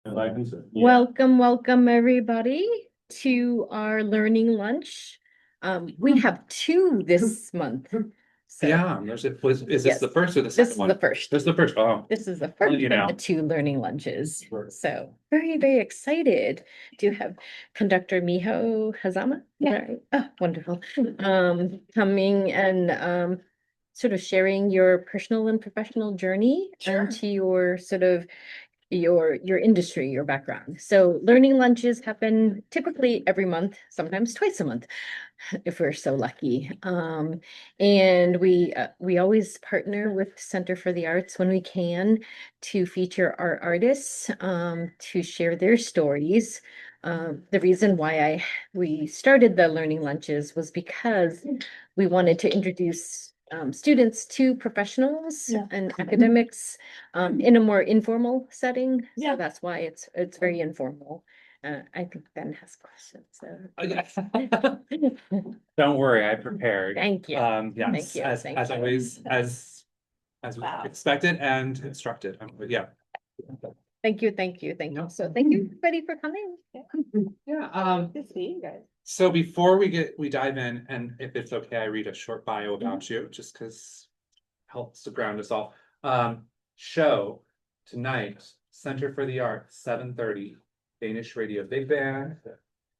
Welcome everybody to our learning lunch. We have two this month. So Yeah, is this yes, the first or the this second is one? the first. This is the first. Oh, This is the well, first you of know. the two learning lunches. So very excited to have conductor Miho Hazama. Yeah. Right? Oh, wonderful. Coming and sort of sharing your personal and professional journey Sure. into your sort of your industry, your background. So learning lunches happen typically every month, sometimes twice a month, if we're so lucky. And we always partner with Center for the Arts when we can to feature our artists to share their stories. The reason why we started the learning lunches was because we wanted to introduce students to professionals Yeah. and academics in a more informal setting. Yeah. So that's why it's very informal. I think Ben has questions. Don't worry, I prepared. Thank you. Yes, Thank you. as Thank as you. always, as we Wow. expected and instructed. Yeah. Thank you. Thank you. Thank No. you. So thank you everybody for coming. Yeah. Good to see you guys. So before we dive in, and if it's okay, I read a short bio about you, just because helps to ground us all. Show tonight, Center for the Arts, 7:30, Danish Radio Big Band,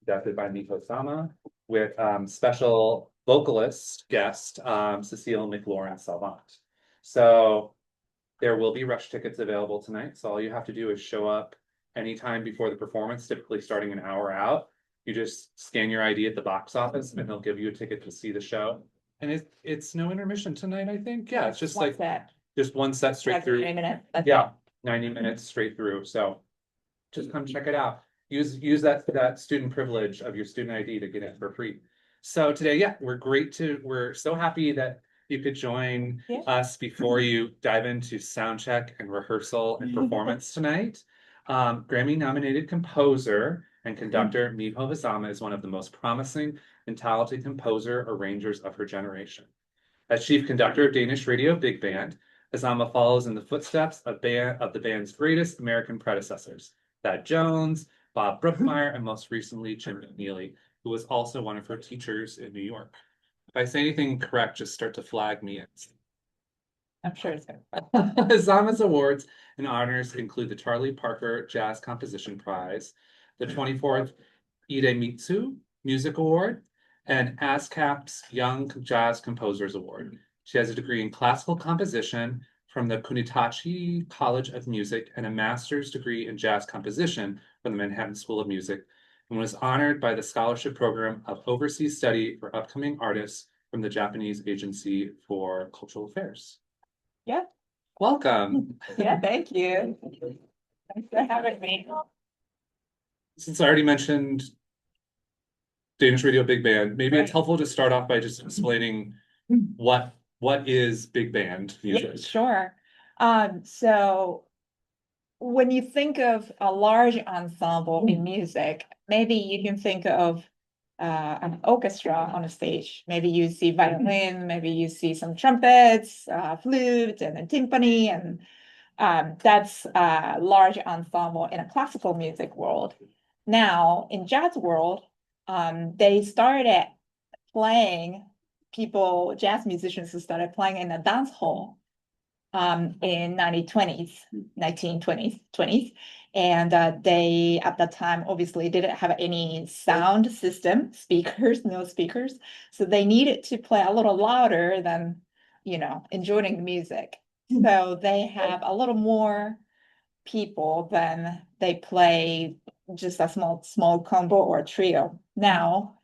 conducted by Miko Sama, with special vocalist guest Cecile McLaurin-Salvant. So there will be rush tickets available tonight. So all you have to do is show up anytime before the performance, typically starting an hour out. You just scan your ID at the box office and they'll give you a ticket to see the show. And it's no intermission tonight, I think. Yeah, it's just One like set. just one set straight That's through. 90 minutes. That's Yeah, 90 minutes straight through. So just come check it out. Use that student privilege of your student ID to get in for free. So today, yeah, we're so happy that you could join Yeah. us before you dive into sound check and rehearsal and performance tonight. Grammy nominated composer and conductor Miho Hazama is one of the most promising and talented composer arrangers of her generation. As chief conductor of Danish Radio Big Band, Hazama follows in the footsteps of the band's greatest American predecessors, Thad Jones, Bob Brookmeyer, and most recently Jim McNeely, who was also one of her teachers in New York. If I say anything incorrect, just start to flag me in. I'm sure it's good. Hazama's awards and honors include the Charlie Parker Jazz Composition Prize, the 24th Idemitsu Music Award, and ASCAP's Young Jazz Composers Award. She has a degree in classical composition from the Kunitachi College of Music and a master's degree in jazz composition from the Manhattan School of Music, and was honored by the scholarship program of overseas study for upcoming artists from the Japanese Agency for Cultural Affairs. Yeah. Welcome. Yeah, thank you. Thanks for having me. Since I already mentioned Danish Radio Big Band, maybe it's Right. helpful to start off by just explaining what is big band Yeah, music. sure. So when you think of a large ensemble in music, maybe you can think of an orchestra on a stage. Maybe you see violin, maybe you see some trumpets, flute, and a timpani, and that's a large ensemble in a classical music world. Now, in jazz world, they started playing jazz musicians who started playing in a dance hall in 1920s. And they, at that time, obviously didn't have any sound system, no speakers. So they needed to play a little louder than, enjoying the music. So they have a little more people than they play just a small combo or trio. Now,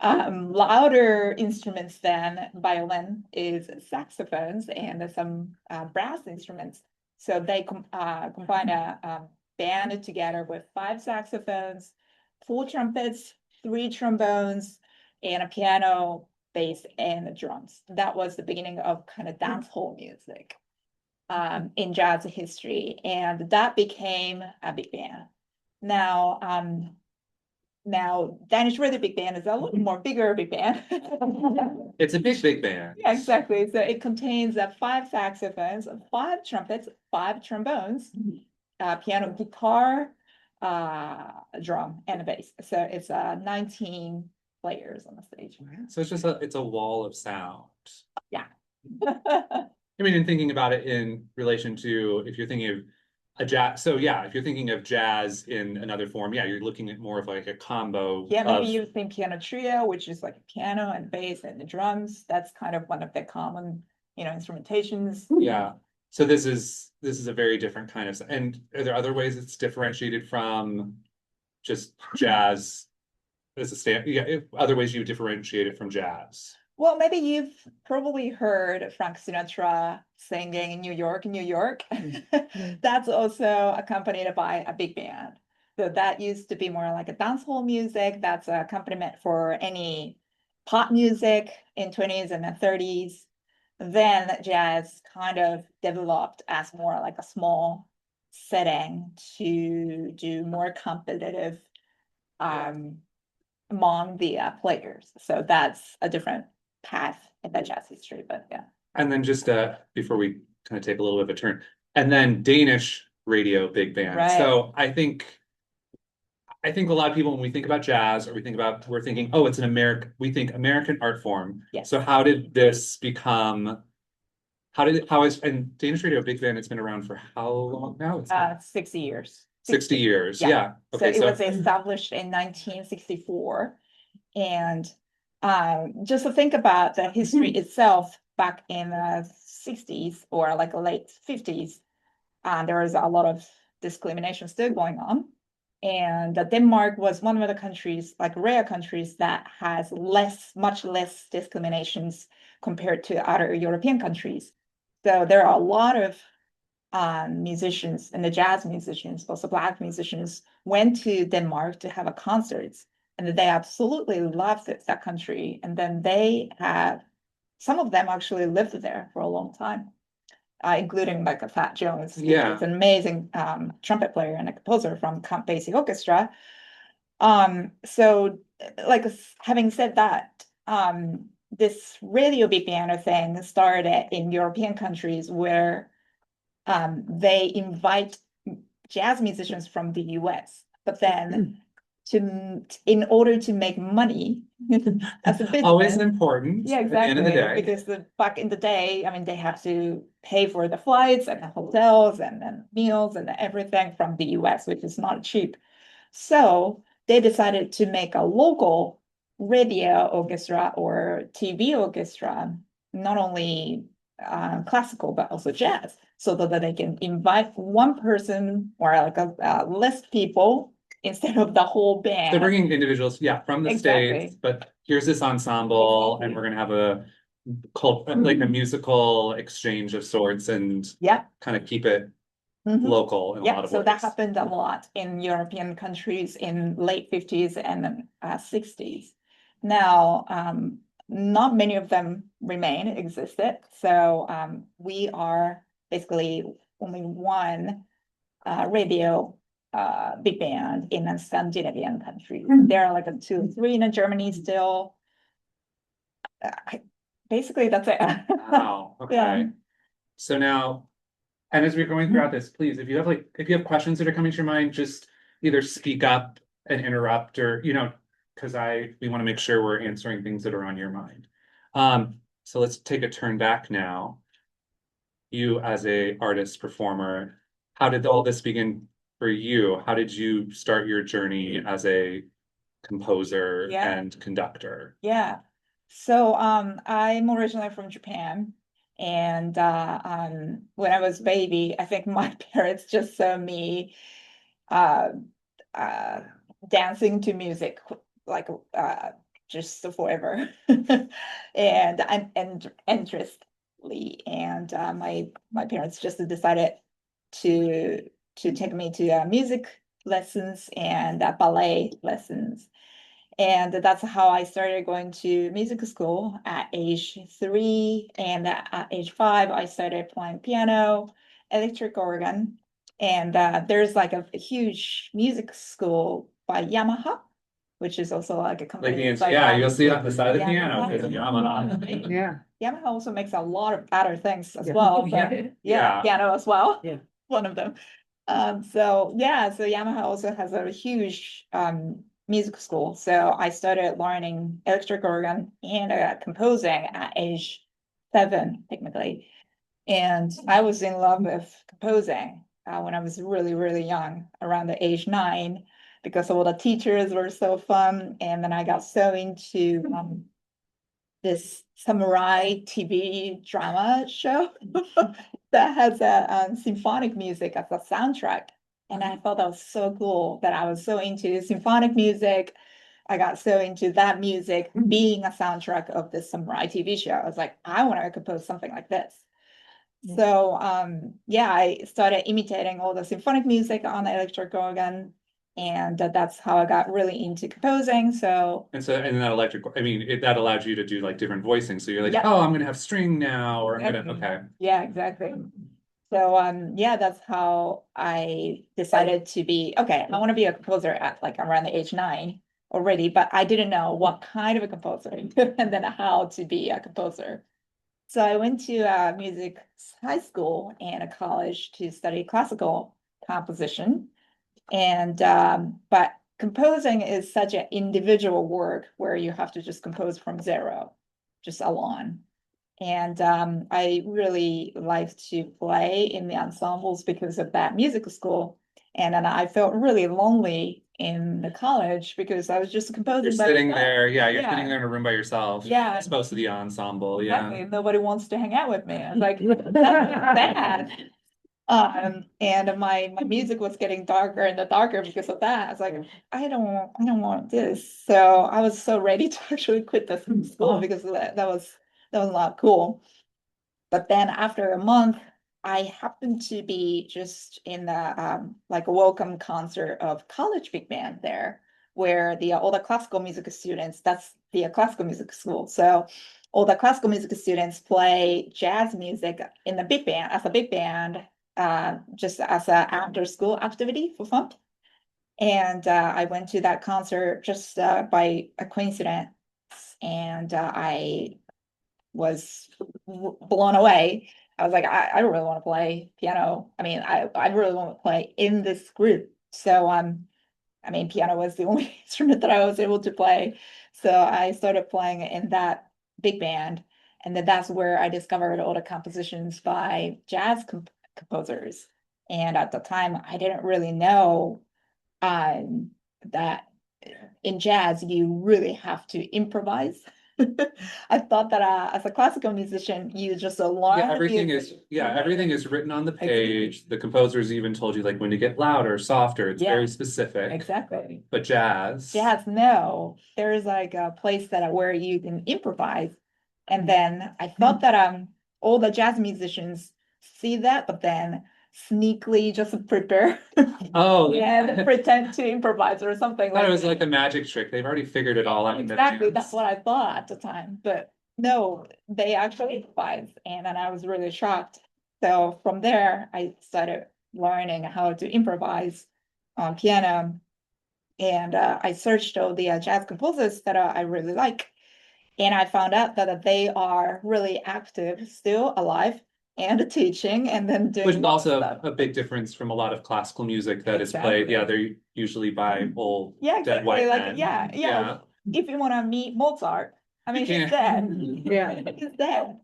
louder instruments than violin is saxophones and some brass instruments. So they combine a band together with 5 saxophones, 4 trumpets, 3 trombones, and a piano, bass, and the drums. That was the beginning of kind of dance hall music in jazz history, and that became a big band. Now, Danish Radio Big Band is a little more bigger big band. It's a big band. Yeah, exactly. So it contains 5 saxophones, 5 trumpets, 5 trombones, piano, guitar, drum and a bass. So it's 19 players on the stage. So it's a wall of sound. Yeah. I mean, in thinking about it in relation to if you're thinking of a jazz, so yeah, if you're thinking of jazz in another form, yeah, you're looking at more of like a combo Yeah, maybe of, you think piano trio, which is like piano and bass and the drums. That's kind of one of the common, instrumentations. yeah. So this is a very different kind of, and are there other ways it's differentiated from just jazz as a stand? Yeah, other ways you differentiate it from jazz. Well, maybe you've probably heard Frank Sinatra singing in New York, New York. That's also accompanied by a big band. So that used to be more like a dancehall music. That's a accompaniment for any pop music in 20s and the 30s. Then jazz kind of developed as more like a small setting to do more competitive among the players. So that's a different path in the jazz history, but yeah. And then just before we kind of take a little bit of a turn, and then Danish radio big band. Right. So I think a lot of people, when we think about jazz, or we're thinking, oh, it's we think American art form. Yes. So how did this become? And Danish radio big band? It's been around for how long now? It's 60 years. 60 years. Yeah. Yeah. So it was established in 1964. And just to think about the history itself back in the 60s or like late 50s, there was a lot of discrimination still going on. And Denmark was one of the countries, like rare countries, that has much less discriminations compared to other European countries. So there are a lot of musicians, and the jazz musicians, also Black musicians, went to Denmark to have a concerts, and they absolutely loved that country. And then some of them actually lived there for a long time, including like a Fat Jones. Yeah. It's an amazing trumpet player and a composer from Count Basie Orchestra. So like having said that, this radio big band thing started in European countries where they invite jazz musicians from the US, but then in order to make money as a business. Always important. Yeah, exactly. At the end of the day. Because back in the day, I mean, they have to pay for the flights and the hotels and then meals and everything from the US, which is not cheap. So they decided to make a local radio orchestra or TV orchestra, not only classical, but also jazz, so that they can invite one person or like less people instead of the whole band. They're bringing individuals, yeah, from the Exactly. States, but here's this ensemble, and we're gonna have like a musical exchange of sorts, and Yeah. kind of keep it Mhm. local in a lot Yeah, of so ways. that happened a lot in European countries in late 50s and 60s. Now, not many of them existed. So we are basically only one radio big band in a Scandinavian country. There are like 2 or 3 in Germany still. Basically, that's it. Wow, okay. Yeah. So now, and as we're going throughout this, please, if you have questions that are coming to your mind, just either speak up and interrupt, or, because we want to make sure we're answering things that are on your mind. So let's take a turn back now. You as a artist, performer, how did all this begin for you? How did you start your journey as a composer and conductor? Yeah. So I'm originally from Japan. And when I was a baby, I think my parents just saw me dancing to music like just forever. And I'm interestedly. And my parents just decided to take me to music lessons and ballet lessons. And that's how I started going to music school at age 3. And at age 5, I started playing piano, electric organ. And there's like a huge music school by Yamaha, which is also like a company. You'll see it on the side of the piano. Yamaha. It's Yamaha. Yeah. Yamaha also makes a lot of other things as well. Yeah. But yeah, piano as well. Yeah. One of them. So yeah, so Yamaha also has a huge music school. So I started learning electric organ and composing at age 7, technically. And I was in love with composing when I was really, really young, around the age 9, because all the teachers were so fun. And then I got so into this samurai TV drama show that has a symphonic music as a soundtrack. And I thought that was so cool that I was so into symphonic music. I got so into that music being a soundtrack of this samurai TV show. I was like, I want to compose something like this. So yeah, I started imitating all the symphonic music on the electric organ, and that's how I got really into composing. So And so, and that electric, I mean, that allowed you to do like different voicing. So you're like, yeah, oh, I'm gonna have string now, or I'm gonna, exactly. okay. Yeah, exactly. So yeah, that's how I decided to be, okay, I want to be a composer at like around the age 9 already, but I didn't know what kind of a composer and then how to be a composer. So I went to music high school and a college to study classical composition. And but composing is such an individual work where you have to just compose from zero, just alone. And I really like to play in the ensembles because of that music school. And then I felt really lonely in the college because I was just composing You're by sitting myself. there, yeah, you're Yeah. sitting there in a room by yourself. Yeah. As opposed to the ensemble, Exactly. yeah. Nobody wants to hang out with me. I was like, that's sad. And my music was getting darker and darker because of that. I was like, I don't want this. So I was so ready to actually quit the school because that was not cool. But then after a month, I happened to be just in the like a welcome concert of college big band there, where the all the classical music students, that's the classical music school. So all the classical music students play jazz music in the big band as a big band, just as a after school activity for fun. And I went to that concert just by a coincidence, and I was blown away. I was like, I really want to play piano. I mean, I really want to play in this group. So I mean, piano was the only instrument that I was able to play. So I started playing in that big band. And then that's where I discovered all the compositions by jazz composers. And at the time, I didn't really know that in jazz, you really have to improvise. I thought that as a classical musician, you just learn Yeah, the everything music. is, yeah, everything is written on the page. The composers even told you like when to get louder, softer. It's Yeah. very specific. Exactly. But jazz. No, there's like a place where you can improvise. And then I thought that all the jazz musicians see that, but then sneakily just prepare Oh, and pretend to improvise or something I thought like it was that. like a magic trick. They've already figured it all out in Exactly, advance. that's what I thought at the time, but no, they actually improvised, and then I was really shocked. So from there, I started learning how to improvise on piano, and I searched all the jazz composers that I really like, and I found out that they are really active, still alive, and teaching, and then Which doing is lots of also stuff. a big difference from a lot of classical music that is played. Yeah, they're usually by old Yeah, dead exactly. white Like, men. yeah. If you want to meet Mozart, I mean, You he's can't. dead. Yeah, he's dead.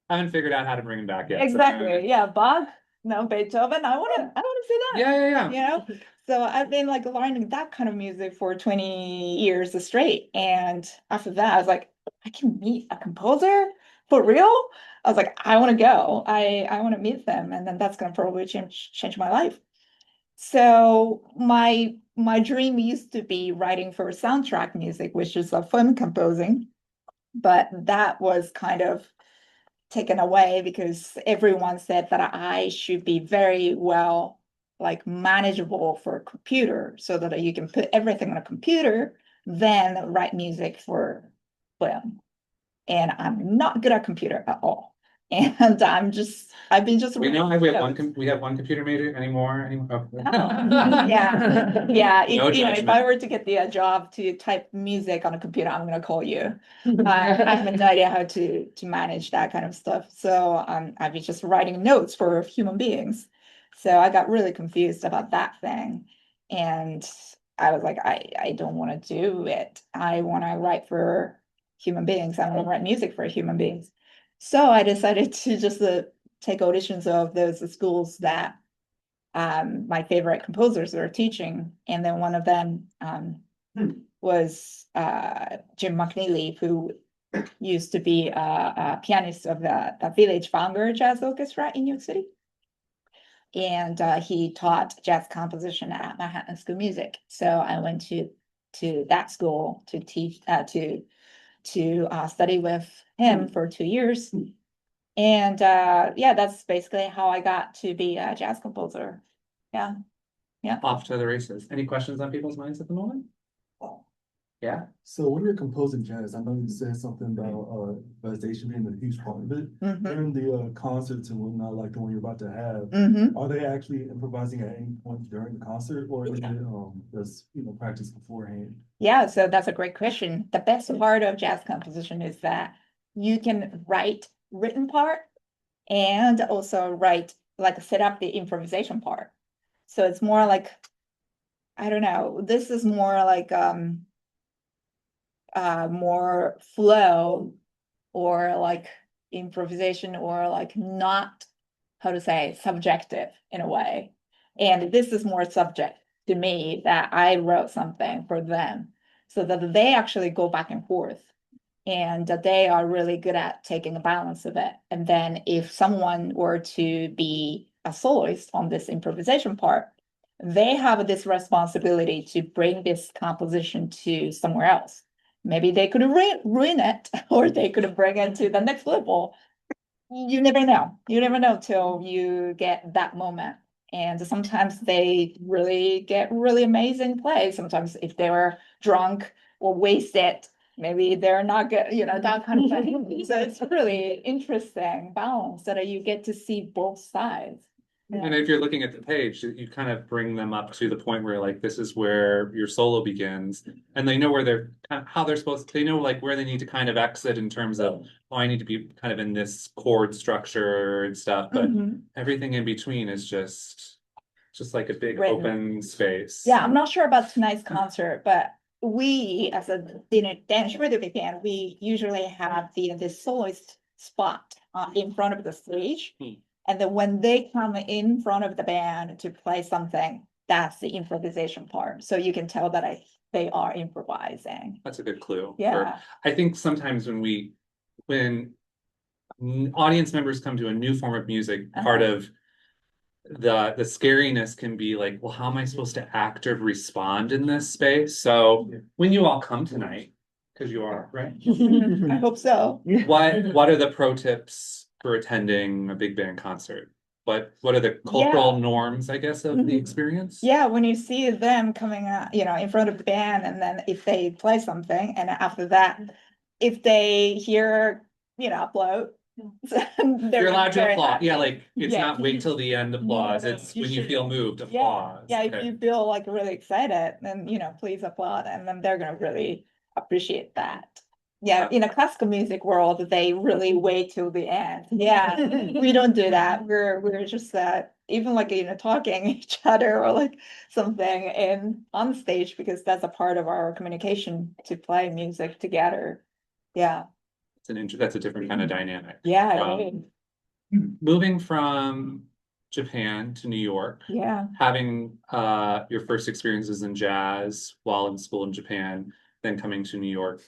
I haven't figured out how to bring him back yet. So- Exactly. Yeah, Bach, no, Beethoven. I want to see that. Yeah. You know, so I've been like learning that kind of music for 20 years straight. And after that, I was like, I can meet a composer for real. I was like, I want to go. I want to meet them, and then that's gonna probably change my life. So my dream used to be writing for soundtrack music, which is a film composing, but that was kind of taken away because everyone said that I should be very well like manageable for a computer so that you can put everything on a computer, then write music for film. And I'm not good at computer at all. And I've been just We know writing we have one notes. we have one computer major anymore. Oh. Yeah. No If judgment. I were to get the job to type music on a computer, I'm gonna call you. I have no idea how to manage that kind of stuff. So I've been just writing notes for human beings. So I got really confused about that thing. And I was like, I don't want to do it. I want to write for human beings. I want to write music for human beings. So I decided to just take auditions of those schools that my favorite composers were teaching. And then one of them was Jim McNeely, who used to be a pianist of the Village Vanguard Jazz Orchestra in New York City. And he taught jazz composition at Manhattan School of Music. So I went to that school to teach to study with him for 2 years. And yeah, that's basically how I got to be a jazz composer. Yeah. Off to the races. Any questions on people's minds at the moment? Yeah, So when you're composing jazz, I know you said something about improvisation being a huge part of it. Mhm. During the concerts and whatnot, like the one you're about to have, Mhm. are they actually improvising at any point during the concert, or is it just practice beforehand? Yeah, so that's a great question. The best part of jazz composition is that you can write written part and also write, like, set up the improvisation part. So it's more like, I don't know, this is more like more flow or like improvisation or like not, how to say, subjective in a way. And this is more subject to me, that I wrote something for them so that they actually go back and forth. And that they are really good at taking a balance of it. And then if someone were to be a soloist on this improvisation part, they have this responsibility to bring this composition to somewhere else. Maybe they could ruin it, or they could bring it to the next level. You never know. You never know till you get that moment. And sometimes they really get really amazing plays. Sometimes if they were drunk or wasted, maybe they're not good, that kind of thing. So it's really interesting balance that you get to see both sides. and if you're looking at the page, you kind of bring them up to the point where like this is where your solo begins, and they know where they're how they're supposed to, they know like where they need to kind of exit in terms of, oh, I need to be kind of in this chord structure and stuff, but Mhm. everything in between is just like a big Right. open space. Yeah, I'm not sure about tonight's concert, but we, as a Dan Schroeder band, we usually have this soloist spot in front of the stage. And then when they come in front of the band to play something, that's the improvisation part. So you can tell that they are improvising. That's a good clue. Yeah. I think sometimes when audience members come to a new form of music, part of the scariness can be like, well, how am I supposed to act or respond in this space? So when you all come tonight, because you are, right? I hope so. What are the pro tips for attending a big band concert? What are the cultural norms, I guess, of the experience? Yeah, when you see them coming out, in front of the band, and then if they play something, and after that, if they hear, upload, You're allowed to applaud. Yeah, happy. like it's Yeah. not wait till the end applause. No, It's you when you should- feel moved, Yeah, applause. yeah, if Okay. you feel like really excited, then please applaud, and then they're gonna really appreciate that. Yeah, in a classical music world, they really wait till the end. Yeah, we don't do that. We're just even like talking each other or like something on stage, because that's a part of our communication to play music together. Yeah, That's a different kind of dynamic. yeah, it is. Moving from Japan to New York, Yeah. having your first experiences in jazz while in school in Japan, then coming to New York,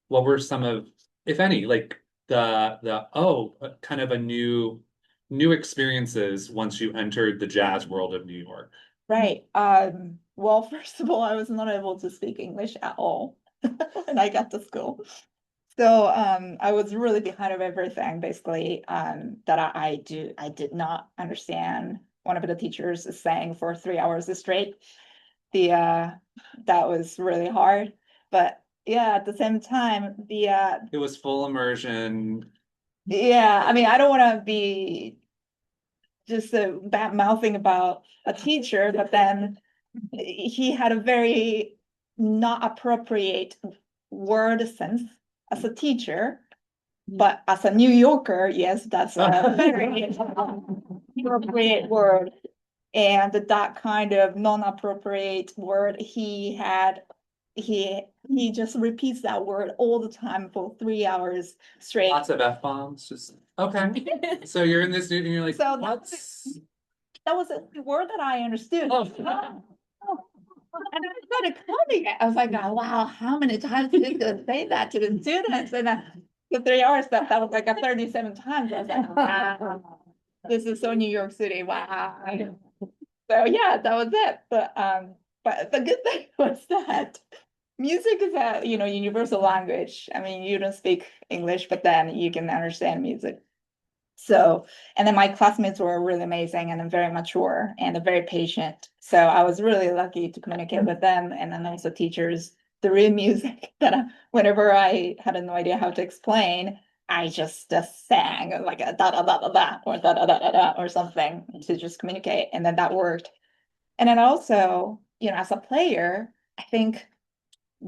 what were some of, if any, like kind of a new experiences once you entered the jazz world of New York? Right. Well, first of all, I was not able to speak English at all when I got to school. So I was really behind of everything, basically, that I did not understand. One of the teachers is saying for 3 hours straight. That was really hard. But yeah, at the same time, It was full immersion. yeah, I mean, I don't want to be just bad mouthing about a teacher, but then he had a very not appropriate word sense as a teacher. But as a New Yorker, yes, that's a very appropriate word And that kind of non-appropriate word he just repeats that word all the time for 3 hours straight. Lots of F-bombs, just, okay. So you're in this, and you're like, So what's? that was a word that I understood. Oh. And I started quoting it. I was like, oh, wow, how many times is he gonna say that to the students? And the 3 hours that was like a 37 times. I was like, wow, this is so New York City. Wow. So yeah, that was it. But the good thing was that music is a, universal language. I mean, you don't speak English, but then you can understand music. So, and then my classmates were really amazing and very mature and very patient. So I was really lucky to communicate with them, and then also teachers through music that whenever I had no idea how to explain, I just sang like a da da da da da or da da da da da or something to just communicate, and then that worked. And then also, as a player, I think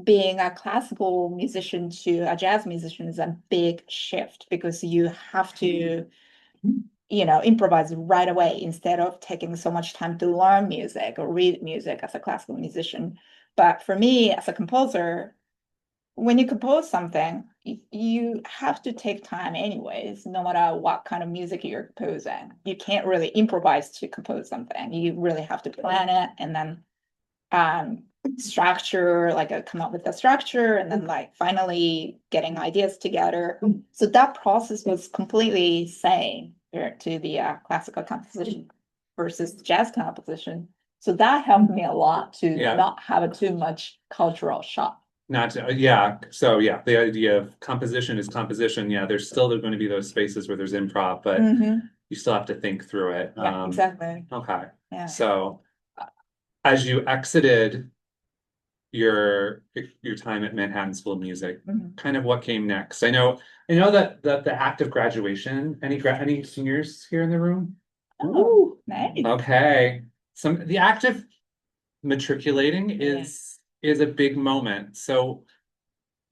being a classical musician to a jazz musician is a big shift because you have to improvise right away instead of taking so much time to learn music or read music as a classical musician. But for me, as a composer, when you compose something, you have to take time anyways, no matter what kind of music you're composing. You can't really improvise to compose something. You really have to plan it and then structure, like come up with a structure and then like finally getting ideas together. So that process was completely same to the classical composition versus jazz composition. So that helped me a lot to Yeah. not have too much cultural shock. Not to, yeah, so yeah, the idea of composition is composition, yeah, there's still going to be those spaces where there's improv, but Mhm. you still have to think through it. Yeah, exactly. Okay, Yeah. so as you exited your time at Manhattan School of Music, Mhm. kind of what came next? I know that the act of graduation, any seniors here in the room? Oh, nice. Okay, the act of matriculating is a big moment. So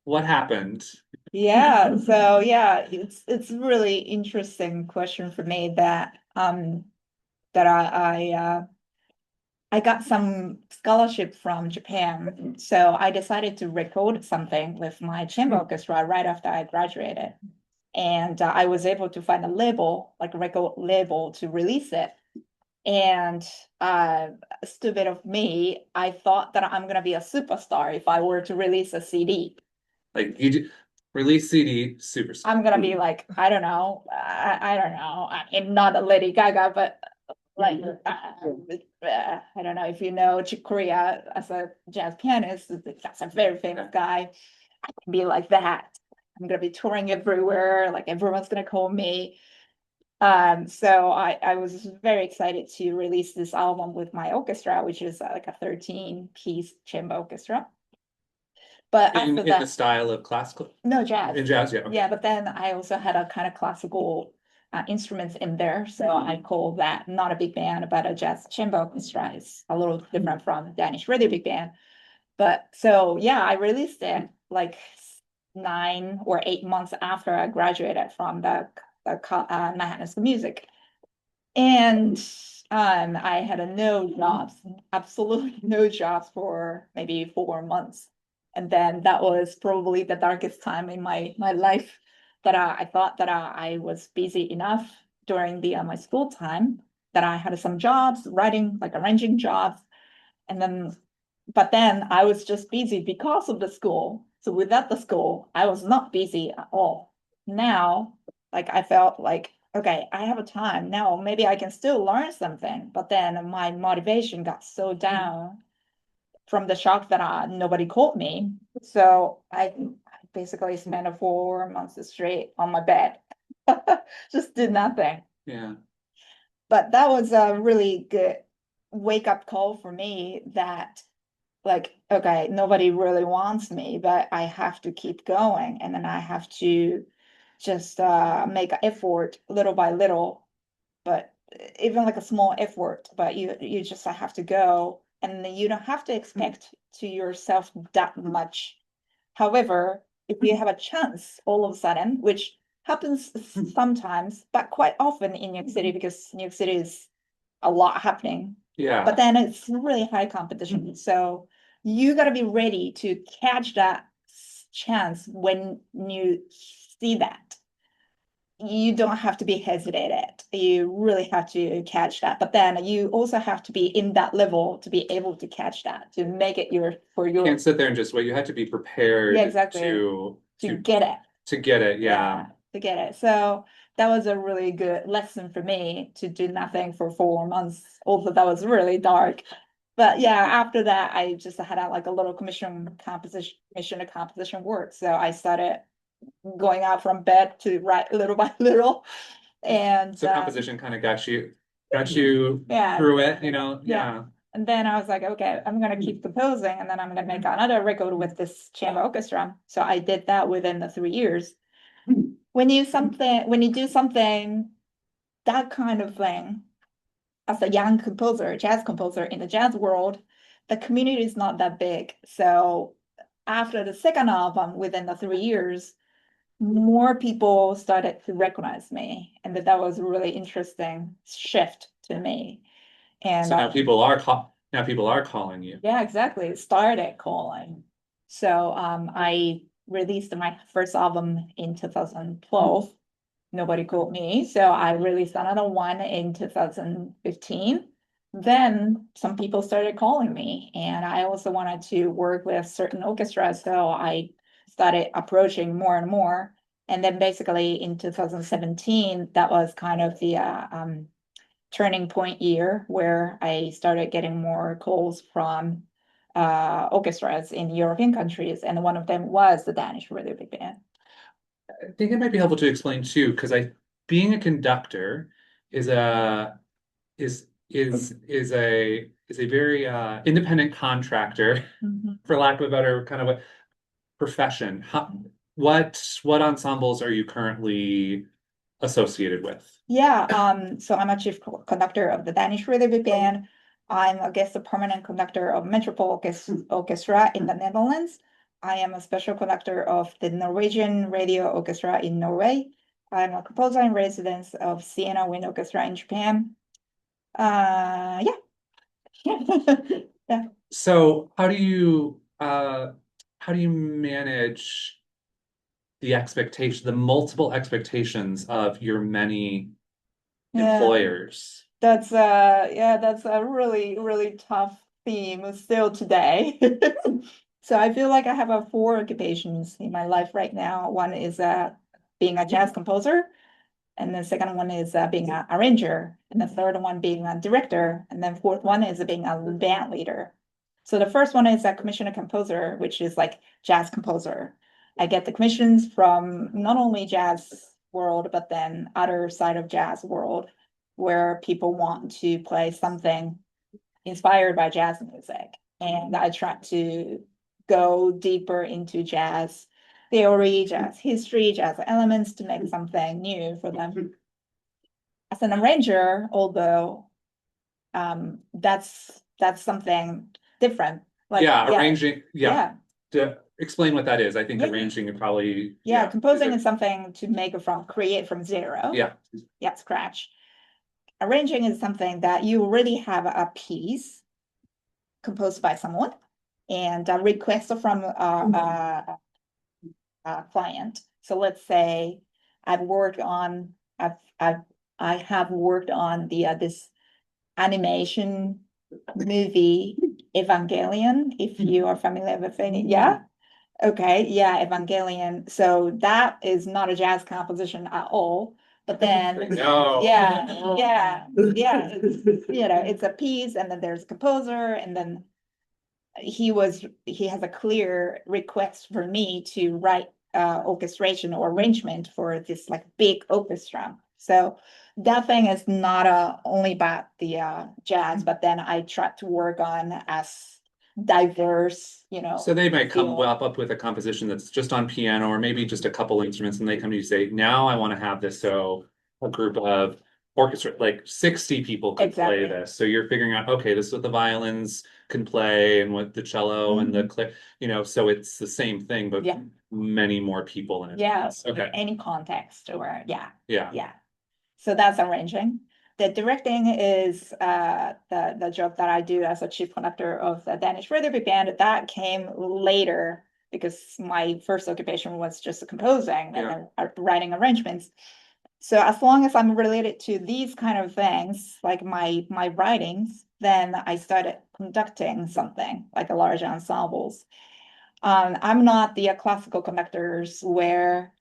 what happened? Yeah, so yeah, it's really interesting question for me that I got some scholarship from Japan. So I decided to record something with my chamber orchestra right after I graduated. And I was able to find a label, like a record label to release it. And stupid of me, I thought that I'm gonna be a superstar if I were to release a CD. Like release CD, superstar. I'm gonna be like, I don't know, I don't know, I'm not a Lady Gaga, but like, I don't know if you know Chick Corea as a jazz pianist, that's a very famous guy. I can be like that. I'm gonna be touring everywhere, like everyone's gonna call me. So I was very excited to release this album with my orchestra, which is like a 13-piece chamber orchestra. But In after the that, style of classical, no jazz. in jazz, yeah. Okay. Yeah, but then I also had a kind of classical instruments in there. So I call that not a big band, but a jazz chamber orchestra. It's a little different from Danish radio big band. But so yeah, I released it like 9 or 8 months after I graduated from the Manhattan School of Music. And I had no jobs, absolutely no jobs for maybe 4 months. And then that was probably the darkest time in my life that I thought that I was busy enough during my school time that I had some jobs, writing, like arranging jobs. And then, but then I was just busy because of the school. So without the school, I was not busy at all. Now, like I felt like, okay, I have a time now, maybe I can still learn something. But then my motivation got so down from the shock that nobody called me. So I basically spent 4 months straight on my bed, just did nothing. Yeah. But that was a really good wake up call for me that like, okay, nobody really wants me, but I have to keep going. And then I have to just make an effort little by little, but even like a small effort, but you just have to go and you don't have to expect to yourself that much. However, if you have a chance all of a sudden, which happens sometimes, but quite often in New York City, because New York City is a lot happening Yeah. but then it's really high competition. So you gotta be ready to catch that chance when you see that. You don't have to be hesitated. You really have to catch that. But then you also have to be in that level to be able to catch that, to make it for your Can't sit there and just wait. You have to be prepared Yeah, exactly. to to get it. to get it. Yeah. To get it. So that was a really good lesson for me to do nothing for 4 months. Although that was really dark. But yeah, after that, I just had like a little commission to composition work. So I started going out from bed to write little by little. And So composition kind of got you yeah, through it, you know? Yeah. Yeah. and then I was like, okay, I'm gonna keep composing, and then I'm gonna make another record with this chamber orchestra. So I did that within the 3 years. When you do something, that kind of thing, as a young composer, jazz composer in the jazz world, the community is not that big. So after the second album, within the 3 years, more people started to recognize me, and that was a really interesting shift to me. And So now people are calling you. yeah, exactly. It started calling. So I released my first album in 2012. Nobody called me. So I released another one in 2015. Then some people started calling me, and I also wanted to work with certain orchestras. So I started approaching more and more. And then basically in 2017, that was kind of the turning point year where I started getting more calls from orchestras in European countries, and one of them was the Danish Radio Big Band. I think it might be helpful to explain too, because being a conductor is a is a very independent contractor, for lack of a better kind of a profession. What ensembles are you currently associated with? Yeah, so I'm a chief conductor of the Danish Radio Big Band. I'm a guest permanent conductor of Metropole Orchestra in the Netherlands. I am a special conductor of the Norwegian Radio Orchestra in Norway. I'm a composer in residence of Siena Wind Orchestra in Japan. Yeah. Yeah. So how do you manage the multiple expectations of your many Yeah. employers? That's that's a really, really tough theme still today. So I feel like I have 4 occupations in my life right now. One is being a jazz composer, and the second one is being an arranger, and the third one being a director, and then fourth one is being a band leader. So the first one is a commissioner composer, which is like jazz composer. I get the commissions from not only jazz world, but then other side of jazz world, where people want to play something inspired by jazz music. And I try to go deeper into jazz theory, jazz history, jazz elements to make something new for them. As an arranger, although that's something different. Like arranging. yeah. To explain what that is, I think Yeah. arranging it probably. Yeah, composing is something to create from zero. Yeah. Yeah, scratch. Arranging is something that you already have a piece composed by someone and a request from a client. So let's say I have worked on this animation movie Evangelion, if you are familiar with it. Yeah. Okay, yeah, Evangelion. So that is not a jazz composition at all. But then No. yeah, it's a piece, and then there's a composer, and then he has a clear request for me to write orchestration or arrangement for this like big orchestra. So that thing is not only about the jazz, but then I try to work on as diverse, So they might come field. up with a composition that's just on piano or maybe just a couple instruments, and they come to you and say, now I want to have this so a group of orchestra, like 60 people could play Exactly. this. So you're figuring out, okay, this is what the violins can play and what the cello and the so it's the same thing, but Yeah. many more people in it. Yeah, Okay. any context or yeah. Yeah. Yeah. So that's arranging. the directing is the job that I do as a chief conductor of the Danish Further Big Band. That came later because my first occupation was just composing and then writing arrangements. So as long as I'm related to these kind of things, like my writings, then I started conducting something like a large ensembles. I'm not the classical conductors where,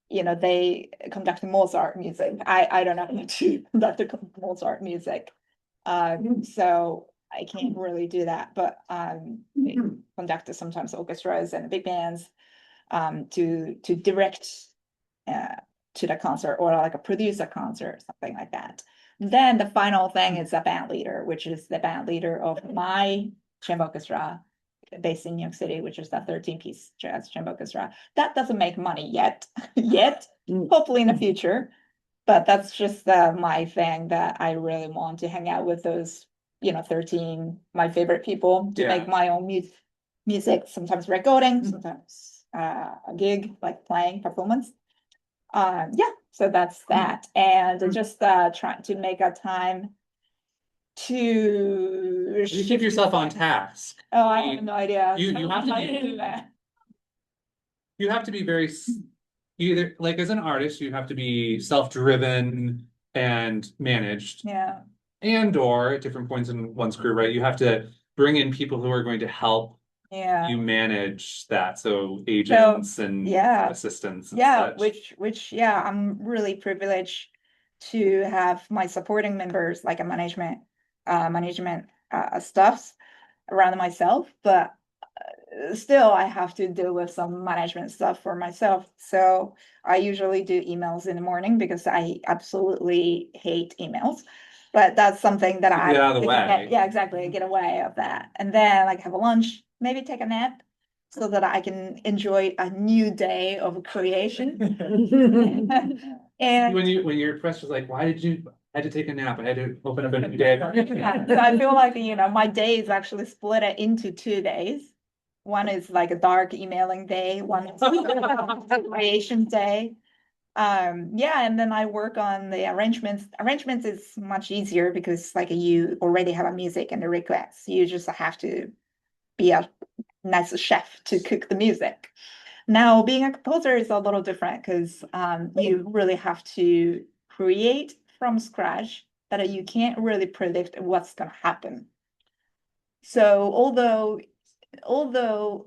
you know, they conduct Mozart music. I don't know how to conduct Mozart music. So I can't really do that, but I conduct sometimes orchestras and big bands to direct to the concert or like a produce a concert, something like that. Then the final thing is a band leader, which is the band leader of my chamber orchestra based in New York City, which is that 13-piece jazz chamber orchestra. That doesn't make money yet, hopefully in the future. But that's just my thing that I really want to hang out with those, you know, 13, my favorite people to make my own music, sometimes recording, sometimes a gig, like playing performance. So that's that. And just trying to make a time to You keep yourself on task. Oh, I have no idea. You have to How do you be- do that? You have to be very, either, like, as an artist, you have to be self-driven and managed. Yeah, And or at different points in one's career, right, you have to bring in people who are going to help yeah, you manage that, so agents and yeah. assistants and yeah, such. which, yeah, I'm really privileged to have my supporting members, like a management stuffs around myself, but still I have to deal with some management stuff for myself. So I usually do emails in the morning because I absolutely hate emails. But that's something that Get out of the way. Yeah, exactly. I get away of that. And then like have a lunch, maybe take a nap so that I can enjoy a new day of creation. And When your press was like, why did you, I had to take a nap, I had to open up a new day. yeah, so I feel like, you know, my day is actually split into 2 days. One is like a dark emailing day, one is creation day. Yeah, and then I work on the arrangements. Arrangements is much easier because like you already have a music and a request. You just have to be a nice chef to cook the music. Now, being a composer is a little different because you really have to create from scratch that you can't really predict what's going to happen. So although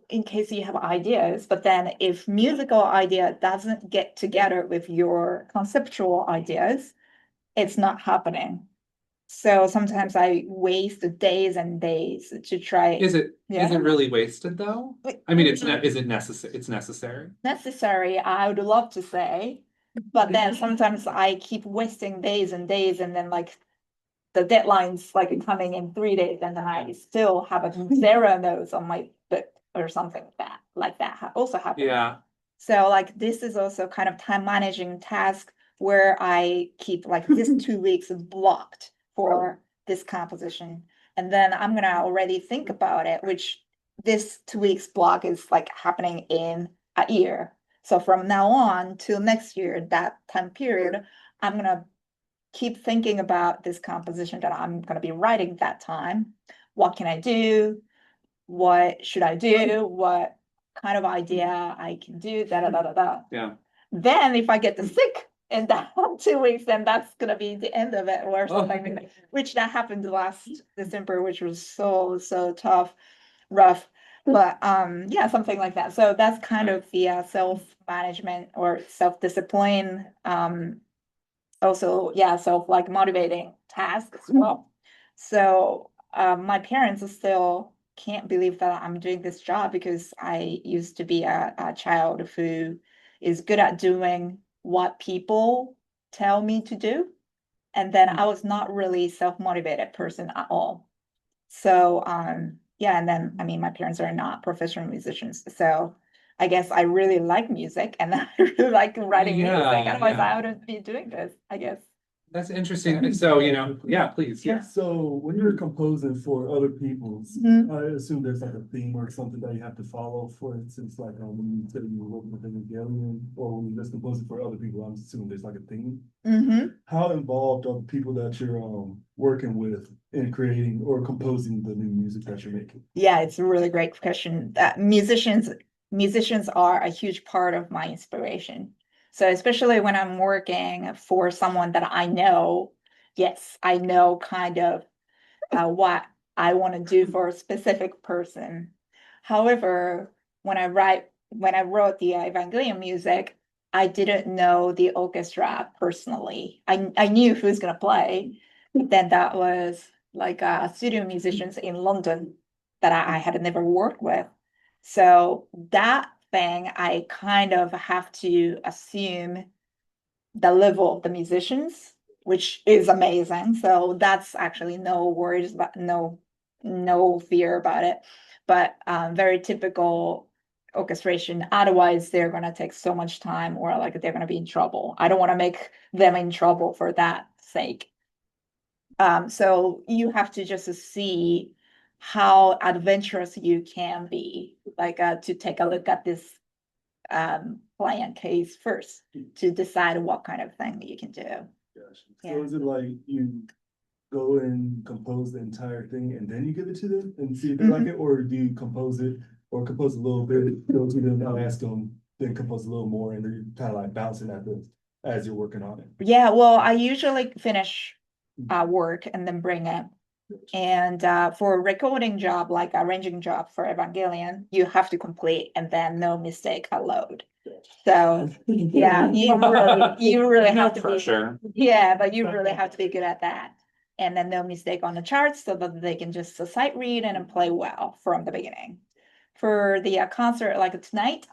in case you have ideas, but then if musical idea doesn't get together with your conceptual ideas, it's not happening. So sometimes I waste days and days to try. Is it Yeah. really wasted though? I mean, is it necessary? It's necessary. Necessary, I would love to say, but then sometimes I keep wasting days and days, and then like the deadline's like coming in 3 days, and then I still have a 0 notes on my book or something like that also happens. Yeah, So like this is also kind of time managing task where I keep like this 2 weeks blocked for this composition. And then I'm gonna already think about it, which this 2 weeks block is like happening in a year. So from now on till next year, that time period, I'm gonna keep thinking about this composition that I'm gonna be writing that time. What can I do? What should I do? What kind of idea I can do? Da da da da da. yeah. Then if I get the sick in that 2 weeks, then that's gonna be the end of it or something, which that happened last December, which was so tough, rough. But yeah, something like that. So that's kind of the self-management or self-discipline. Also, yeah, self like motivating task as well. So my parents still can't believe that I'm doing this job because I used to be a child who is good at doing what people tell me to do. And then I was not really self-motivated person at all. So yeah, and then I mean my parents are not professional musicians. So I guess I really like music and I really like writing music. Yeah, Otherwise yeah. I wouldn't be doing this, I guess. That's interesting. And so, yeah, please, yeah. So when you're composing for other people's, Mhm. I assume there's like a theme or something that you have to follow. For instance, like when you said you were working with an alien, or when you're just composing for other people, I'm assuming there's like a theme. How involved are the people that you're working with in creating or composing the new music that you're making? Yeah, it's a really great question. That musicians are a huge part of my inspiration. So especially when I'm working for someone that I know, yes, I know kind of what I want to do for a specific person. However, when I wrote the Evangelion music, I didn't know the orchestra personally. I knew who's gonna play, but then that was like studio musicians in London that I had never worked with. So that thing, I kind of have to assume the level of the musicians, which is amazing. So that's actually no worries about no fear about it. But very typical orchestration. Otherwise, they're gonna take so much time, or like they're gonna be in trouble. I don't want to make them in trouble for that sake. So you have to just see how adventurous you can be, like to take a look at this client case first to decide what kind of thing that you can do. Gotcha. Yeah. So is it like you go and compose the entire thing and then you give it to them and see if they like it, or do you compose it or compose a little bit, go to them, I'll ask them, then compose a little more, and then you kind of like bouncing at this as you're working on it? Yeah, well, I usually finish work and then bring it. And for a recording job, like arranging job for Evangelion, you have to complete and then no mistake allowed. So yeah, you really No have to be, pressure. yeah, but you really have to be good at that. And then no mistake on the charts so that they can just sight read and play well from the beginning. For the concert like tonight,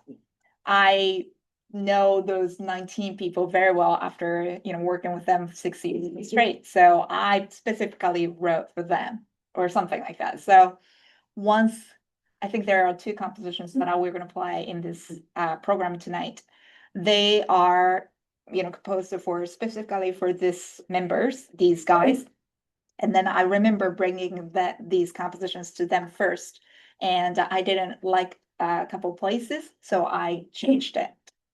I know those 19 people very well after, working with them for 6 years straight. So I specifically wrote for them or something like that. So once, I think there are 2 compositions that we're going to play in this program tonight. They are, composed for specifically for this members, these guys. And then I remember bringing these compositions to them first, and I didn't like a couple places, so I changed it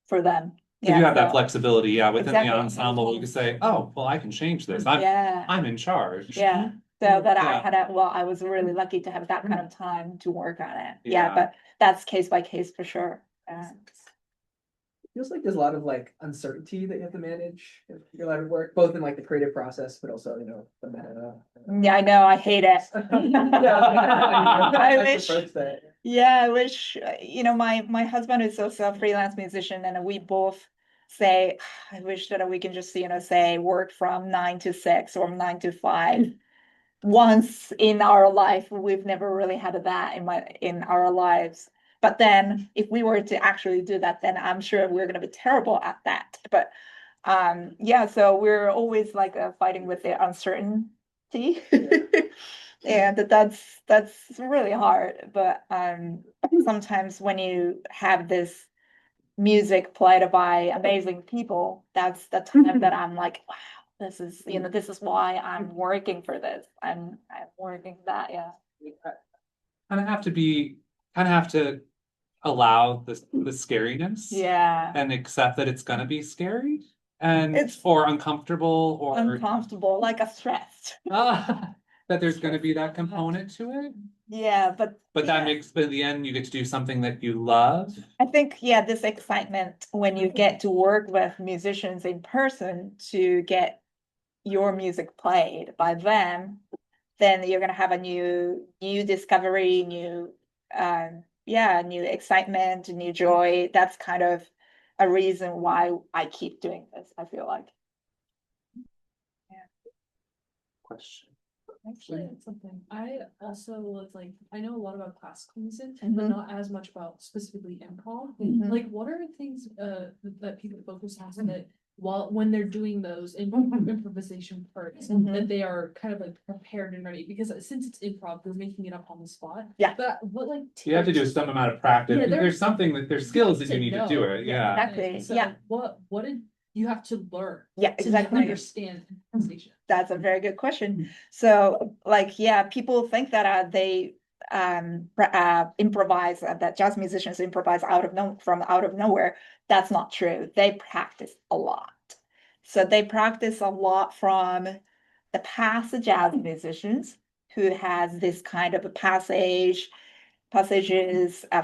for them. You have that so- flexibility, yeah, within the Exactly. ensemble, you can say, oh, well, I can change this. I'm Yeah, in charge. yeah. So that I Yeah. had I was really lucky to have that kind of time to work on it. Yeah. Yeah, but that's case by case for sure. Feels like there's a lot of like uncertainty that you have to manage in your line of work, both in like the creative process, but also, the meta. Yeah, I know, I hate it. I wish. That. Yeah, I wish, my husband is also a freelance musician, and we both say, I wish that we can just, say work from 9 to 6 or 9 to 5. Once in our life, we've never really had that in our lives. But then if we were to actually do that, then I'm sure we're gonna be terrible at that. But yeah, so we're always like fighting with the uncertainty. And that's really hard. But sometimes when you have this music played by amazing people, that's the time that I'm like, wow, this is, this is why I'm working for this. I'm working that, yeah. Kind of have to allow the scariness. Yeah. And accept that it's gonna be scary and It's- or uncomfortable or Uncomfortable, like a stress. that there's gonna be that component to it. Yeah, but But that yeah. makes, but in the end, you get to do something that you love. I think, yeah, this excitement when you get to work with musicians in person to get your music played by them, then you're gonna have a new discovery, new new excitement, new joy. That's kind of a reason why I keep doing this, I feel like. Question. Actually, it's something I also was like, I know a lot about classical music, Mhm. but not as much about specifically improv. Mhm. Like, what are things that people focus on so that when they're doing those improvisation parts, Mhm. that they are kind of like prepared and ready? Because since it's improv, they're making it up on the spot. Yeah. But what like You have to do tips- some amount of practice. Yeah, there's something that there's skills that you need to do know. it. Yeah. Exactly, So yeah. what did you have to learn Yeah, to exactly. understand improvisation. That's a very good question. So like, yeah, people think that they improvise, that jazz musicians improvise from out of nowhere. That's not true. They practice a lot. So they practice a lot from the past jazz musicians who has this kind of a passages,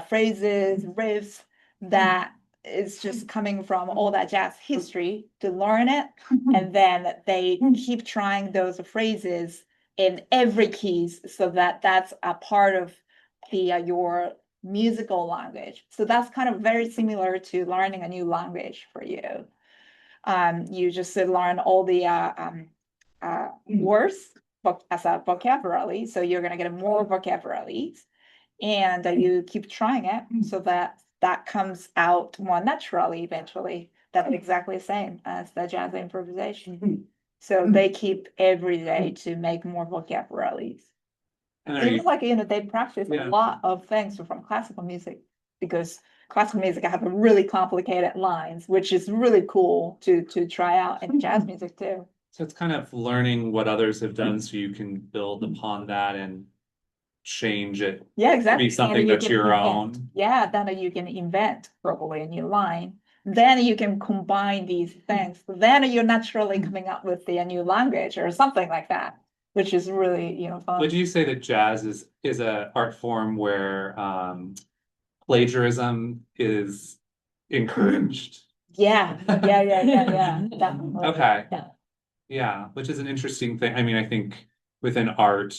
phrases, riffs that is just coming from all that jazz history to learn it. And then they keep trying those phrases in every keys so that that's a part of your musical language. So that's kind of very similar to learning a new language for you. You just learn all the words as a vocabulary, so you're gonna get more vocabularies, and you keep trying it so that that comes out more naturally eventually. That's exactly the same as the jazz improvisation. So they keep every day to make more vocabularies. And are Even you, like, they practice Yeah. a lot of things from classical music because classical music have a really complicated lines, which is really cool to try out in jazz music too. so it's kind of learning what others have done so you can build upon that and change it. Yeah, exactly. And something you that's can your invent. own. Yeah, then you can invent probably a new line. Then you can combine these things. Then you're naturally coming up with a new language or something like that, which is really, fun. Would you say that jazz is a art form where plagiarism is encouraged? Yeah, definitely. Okay. Yeah. Yeah, which is an interesting thing. I mean, I think within art,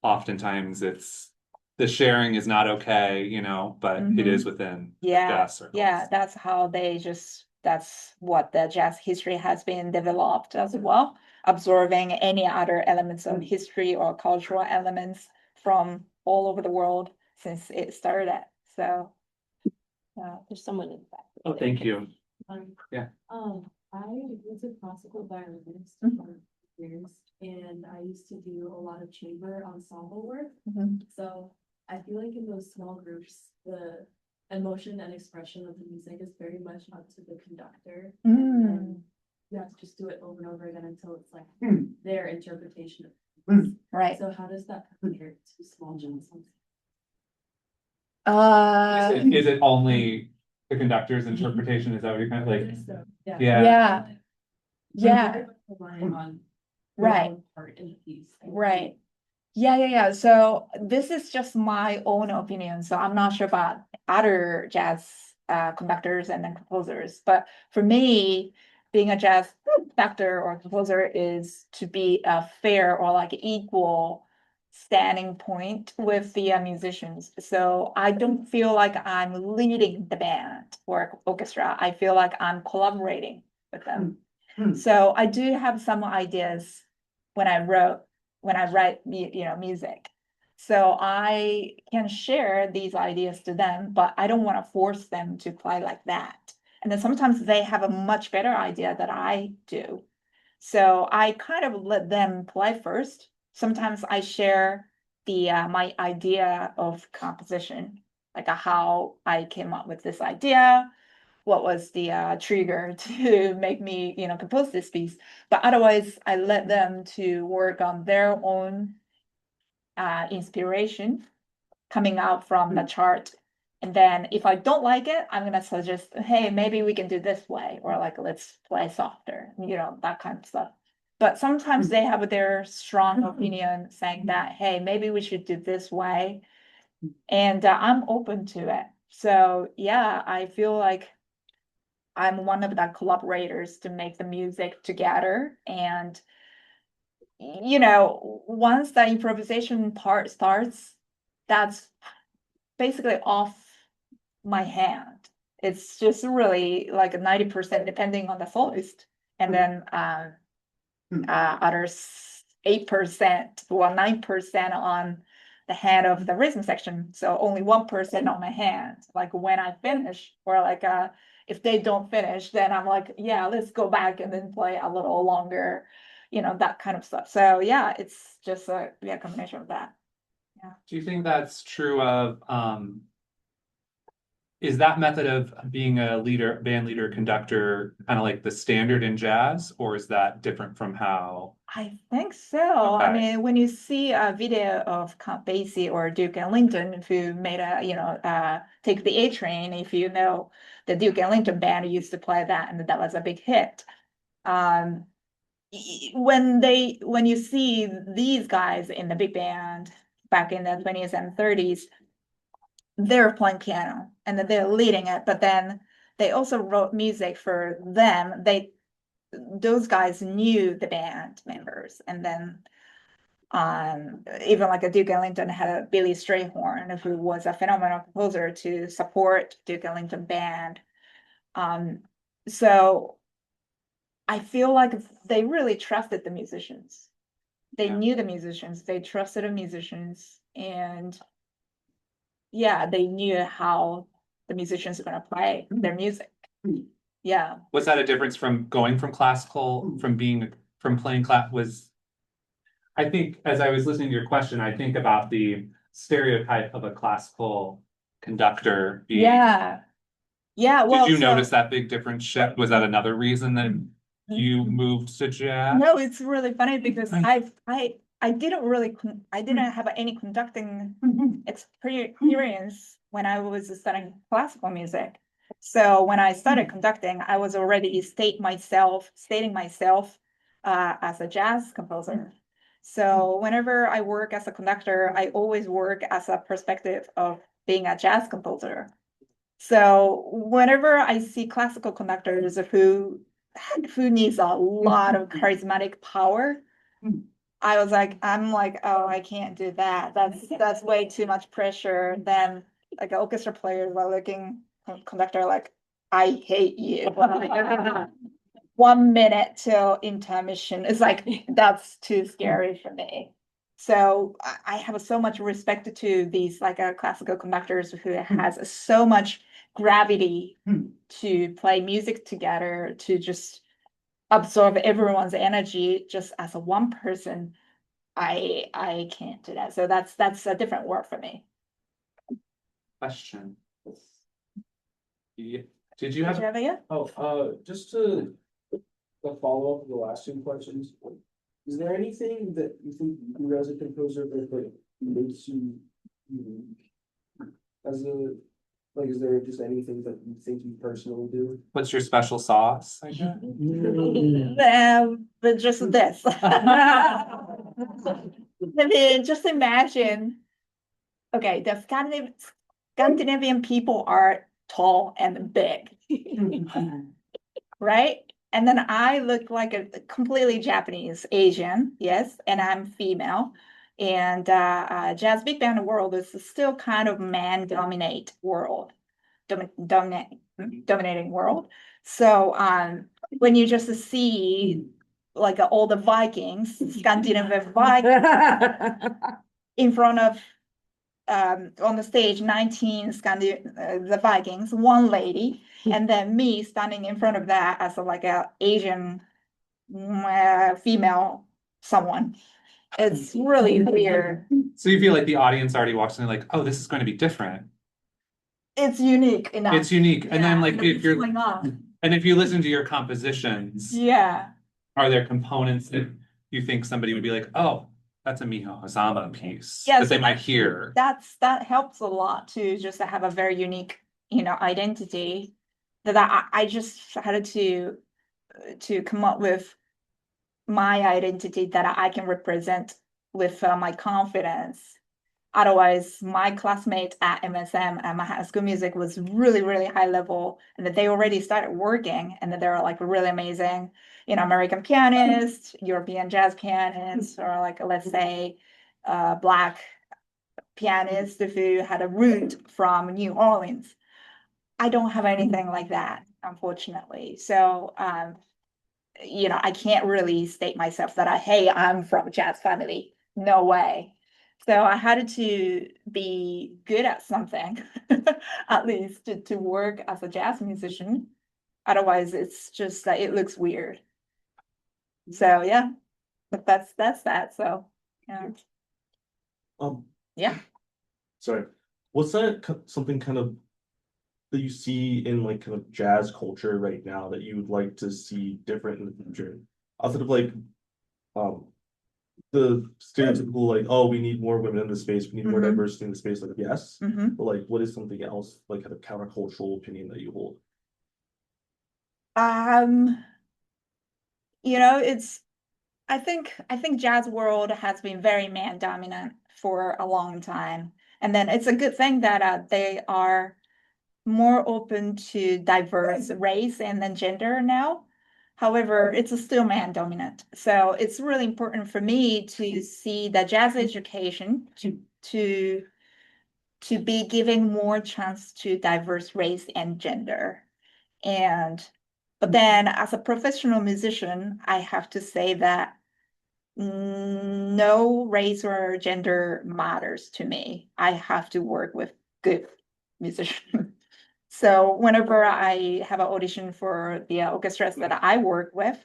oftentimes it's the sharing is not okay, but it is within Yeah, jazz circles. yeah, that's how that's what the jazz history has been developed as well, absorbing any other elements of history or cultural elements from all over the world since it started. So, There's someone in the back. Oh, thank you. Yeah. I was a classical violinist for years, and I used to do a lot of chamber ensemble work. So I feel like in those small groups, the emotion and expression of the music is very much up to the conductor. And you have to just do it over and over again until it's like their interpretation of it. right. So how does that compare to small jazz? Is it only the conductor's interpretation? Is that what you're kind of like? So, Yeah. Yeah, yeah. Very much relying on your Right. own part in the piece. Right. Yeah. So this is just my own opinion. So I'm not sure about other jazz conductors and then composers. But for me, being a jazz conductor or composer is to be a fair or like equal standing point with the musicians. So I don't feel like I'm leading the band or orchestra. I feel like I'm collaborating with them. So I do have some ideas when I write music. So I can share these ideas to them, but I don't want to force them to play like that. And then sometimes they have a much better idea than I do. So I kind of let them play first. Sometimes I share my idea of composition, like how I came up with this idea, what was the trigger to make me, compose this piece. But otherwise, I let them to work on their own inspiration coming out from the chart. And then if I don't like it, I'm gonna suggest, hey, maybe we can do this way, or like let's play softer, that kind of stuff. But sometimes they have their strong opinion saying that, hey, maybe we should do this way. And I'm open to it. So yeah, I feel like I'm one of the collaborators to make the music together. And, once the improvisation part starts, that's basically off my hand. It's just really like 90% depending on the soloist. And then others 8% or 9% on the hand of the rhythm section. So only 1% on my hand. Like when I finish, or like if they don't finish, then I'm like, yeah, let's go back and then play a little longer, that kind of stuff. So yeah, it's just a combination of that. Do you think that's true of is that method of being a leader, band leader, conductor, kind of like the standard in jazz, or is that different from how? I think so. I Okay. mean, when you see a video of Count Basie or Duke Ellington who made Take the A Train, if you know, the Duke Ellington band used to play that, and that was a big hit. Um, when you see these guys in the big band back in the 20s and 30s, they're playing piano and then they're leading it, but then they also wrote music for them. Those guys knew the band members, and then even like a Duke Ellington had a Billy Strayhorn who was a phenomenal composer to support Duke Ellington band. So I feel like they really trusted the musicians. They Yeah. knew the musicians, they trusted the musicians, and yeah, they knew how the musicians were gonna play their music. Yeah. Was that a difference from going from classical, from playing class? I think as I was listening to your question, I think about the stereotype of a classical conductor being. Yeah. Yeah, well, Did you so- notice that big difference shift? Was that another reason that you moved to jazz? No, it's really funny because I didn't have any conducting experience when I was studying classical music. So when I started conducting, I was already stating myself as a jazz composer. So whenever I work as a conductor, I always work as a perspective of being a jazz composer. So whenever I see classical conductors who needs a lot of charismatic power, I'm like, oh, I can't do that. That's way too much pressure. Then like an orchestra player while looking conductor like, I hate you. 1 minute till intermission. It's like that's too scary for me. So I have so much respect to these like classical conductors who has so much gravity to play music together, to just absorb everyone's energy just as a one person. I can't do that. So that's a different world for me. Question. Yeah. Did you Did have? you have it? Just to follow up with the last two questions. Is there anything that you think you as a composer that like makes you unique? Is there just anything that you think you personally do? What's your special sauce? I guess? But just this. I mean, just imagine. Okay, the Scandinavian people are tall and big, right? And then I look like a completely Japanese Asian, yes, and I'm female. And jazz big band world is still kind of man dominate world, dominating world. So when you just see like all the Vikings, Scandinavian Vikings in front of on the stage 19 the Vikings, one lady, and then me standing in front of that as a Asian female someone. It's really weird. So you feel like the audience already walks in like, oh, this is going to be different. It's unique enough. It's unique. And then Yeah, like if you're, going on. and if you listen to your compositions, Yeah. are there components that you think somebody would be like, oh, that's a Miho Hazama piece Yeah, that so they might hear? That helps a lot to just have a very unique, identity that I just had to come up with my identity that I can represent with my confidence. Otherwise, my classmate at MSM at my high school music was really, really high level, and that they already started working, and that they're like really amazing, American pianists, European jazz pianists, or like let's say, Black pianist who had a root from New Orleans. I don't have anything like that, unfortunately. So, I can't really state myself that hey, I'm from a jazz family. No way. So I had to be good at something, at least to work as a jazz musician. Otherwise, it's just that it looks weird. So yeah, but that's that. So yeah. Um, Yeah. sorry, was that something kind of that you see in like kind of jazz culture right now that you would like to see different in the future? Outside of like, the stereotypical like, oh, we need more women in the space, we need more diversity in the space, like yes, but like what is something else, like kind of countercultural opinion that you hold? You know, I think jazz world has been very man dominant for a long time. And then it's a good thing that they are more open to diverse race and then gender now. However, it's still man dominant. So it's really important for me to see the jazz education to be giving more chance to diverse race and gender. But then as a professional musician, I have to say that no race or gender matters to me. I have to work with good musicians. So whenever I have an audition for the orchestras that I work with,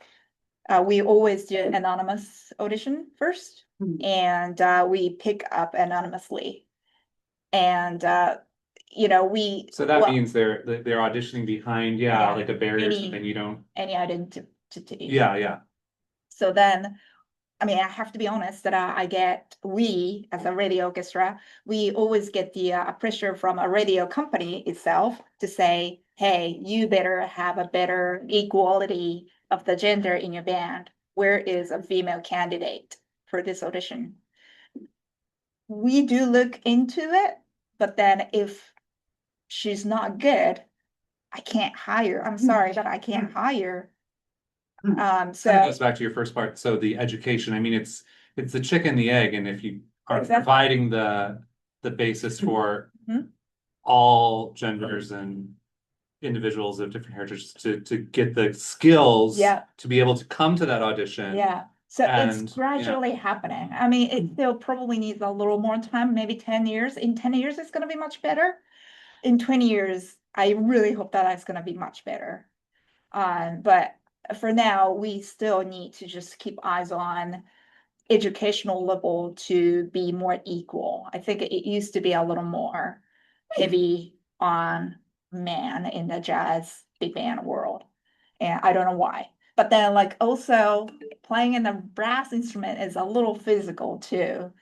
we always do an anonymous audition first, and we pick up anonymously. And So that means they're auditioning behind, Yeah, like a barrier or any- something you don't, any identity. yeah. So then, I mean, I have to be honest that we as a radio orchestra, we always get the pressure from a radio company itself to say, hey, you better have a better equality of the gender in your band. Where is a female candidate for this audition? We do look into it, but then if she's not good, I can't hire. I'm sorry, but I can't hire. Kind of So goes back to your first part. So the education, I mean, it's the chicken, the egg, and if you aren't Exactly. providing the basis for Mhm. all genders and individuals of different heritages to get the skills Yeah. to be able to come to that audition. Yeah, so And, it's gradually happening. I mean, it still probably needs a little more time, maybe 10 years. In 10 years, it's gonna be much better. In 20 years, I really hope that it's gonna be much better. But for now, we still need to just keep eyes on educational level to be more equal. I think it used to be a little more heavy on man in the jazz big band world. And I don't know why. But then like also playing in the brass instrument is a little physical too.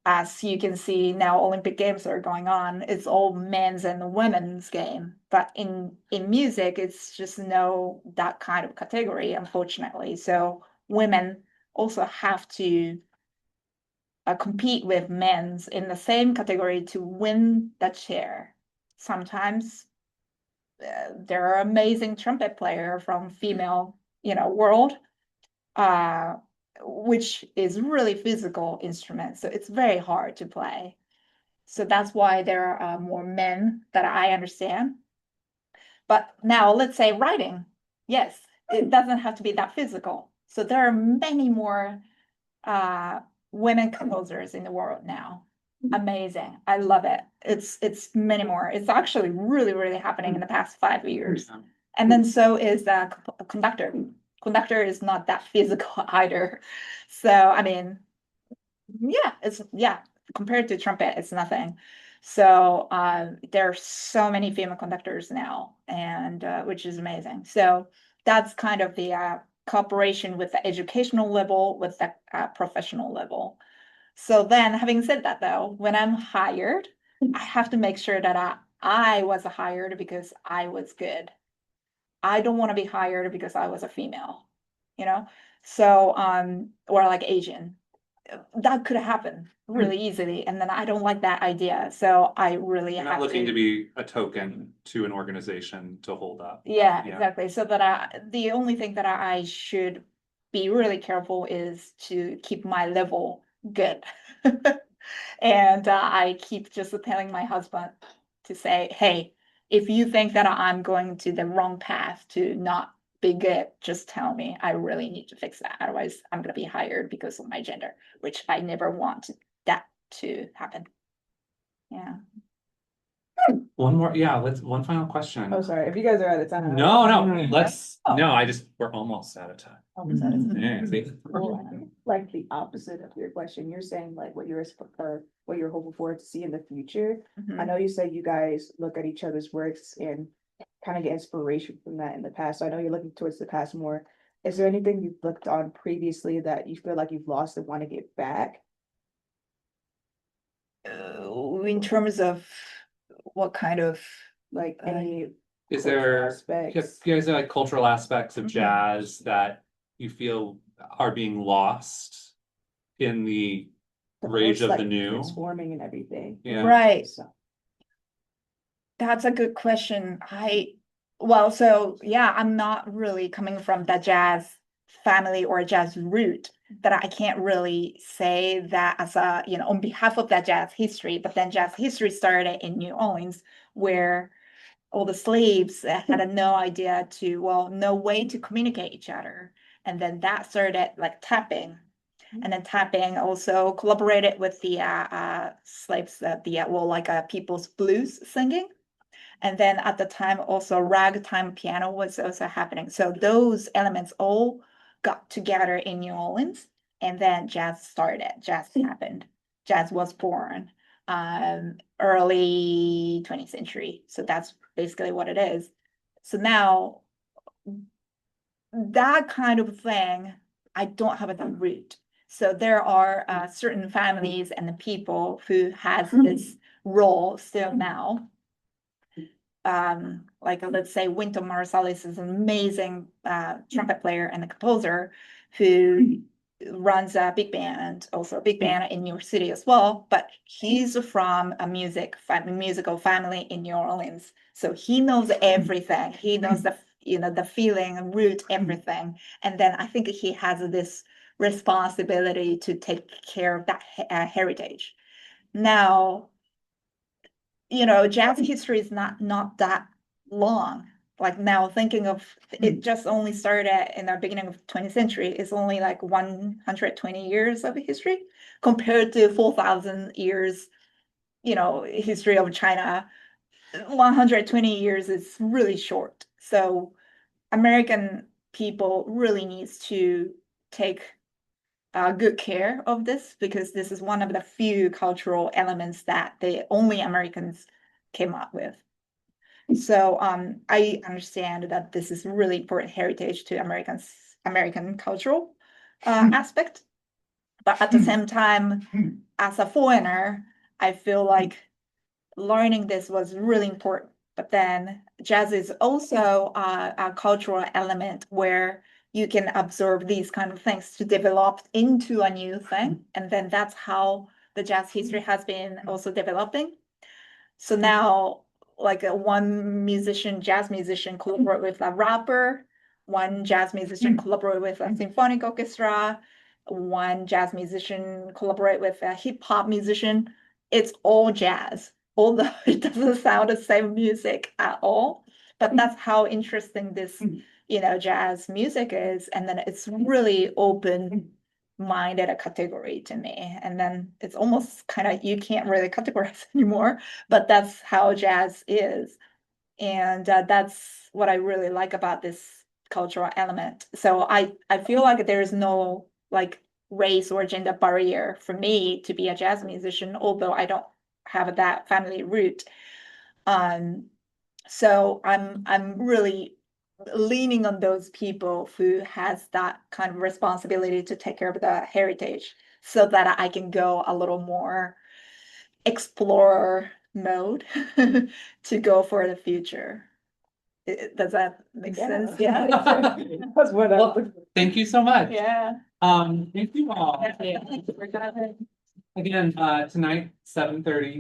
As you can see now, Olympic Games are going on. It's all men's and women's game. But in music, it's just no that kind of category, unfortunately. So women also have to compete with men's in the same category to win the chair. Sometimes there are amazing trumpet player from female, world, which is really physical instrument. So it's very hard to play. So that's why there are more men that I understand. But now let's say writing. Yes, it doesn't have to be that physical. So there are many more women composers in the world now. Amazing. I love it. It's many more. It's actually really, really happening in the past 5 years. And then so is the conductor. Conductor is not that physical either. So I mean, yeah, compared to trumpet, it's nothing. So there are so many female conductors now, and which is amazing. So that's kind of the cooperation with the educational level, with the professional level. So then, having said that, though, when I'm hired, I have to make sure that I was hired because I was good. I don't want to be hired because I was a female, you know? So, or like Asian. That could happen really easily. And then I don't like that idea. So I really You're have not looking to be a token to an organization to hold up. Yeah, Yeah. exactly. So that the only thing that I should be really careful is to keep my level good. And I keep just telling my husband to say, hey, if you think that I'm going to the wrong path to not be good, just tell me. I really need to fix that. Otherwise, I'm going to be hired because of my gender, which I never want that to happen. Yeah. One more, yeah, one final question. Oh, sorry, if you guys are out of time. No, Oh. we're almost out of time. Almost out of time. Yeah, see? Like the opposite of your question, you're saying like what what you're hoping for to see in the future. I know you said you guys look at each other's works and kind of get inspiration from that in the past. So I know you're looking towards the past more. Is there anything you've looked on previously that you feel like you've lost and want to get back? In terms of what kind of, Like any Is cultural there, aspects? you guys are like cultural aspects of Mhm. jazz that you feel are being lost in the rage It's of the like new? transforming and everything. Yeah. right, So, that's a good question. Well, so yeah, I'm not really coming from the jazz family or jazz root, that I can't really say that as a, on behalf of that jazz history, but then jazz history started in New Orleans, where all the slaves had no idea no way to communicate each other. And then that started like tapping. And then tapping also collaborated with the slaves, people's blues singing. And then at the time, also ragtime piano was also happening. So those elements all got together in New Orleans, and then jazz started. Jazz happened. Jazz was born early 20th century. So that's basically what it is. So now that kind of thing, I don't have a root. So there are certain families and the people who has this role still now. Like let's say Wynton Marsalis is an amazing trumpet player and a composer who runs a big band, also a big band in New York City as well, but he's from a musical family in New Orleans. So he knows everything. He knows the feeling, root, everything. And then I think he has this responsibility to take care of that heritage. Now, jazz history is not that long. Like now thinking of it just only started in the beginning of 20th century. It's only like 120 years of history compared to 4,000 years, history of China. 120 years is really short. So American people really needs to take good care of this, because this is one of the few cultural elements that the only Americans came up with. So I understand that this is really important heritage to American cultural aspect. But at the same time, as a foreigner, I feel like learning this was really important. But then jazz is also a cultural element where you can absorb these kind of things to develop into a new thing. And then that's how the jazz history has been also developing. So now, like one jazz musician collaborate with a rapper, one jazz musician collaborate with a symphonic orchestra, one jazz musician collaborate with a hip hop musician. It's all jazz, although it doesn't sound the same music at all. But that's how interesting this, jazz music is. And then it's really open-minded a category to me. And then it's almost kind of, you can't really categorize anymore, but that's how jazz is. And that's what I really like about this cultural element. So I feel like there's no like race or gender barrier for me to be a jazz musician, although I don't have that family root. So I'm really leaning on those people who has that kind of responsibility to take care of the heritage, so that I can go a little more explorer mode to go for the future. Does that make sense? Yeah. That's what Well, thank you so much. Yeah. Thank you all. Yeah. Again, tonight, 7:30.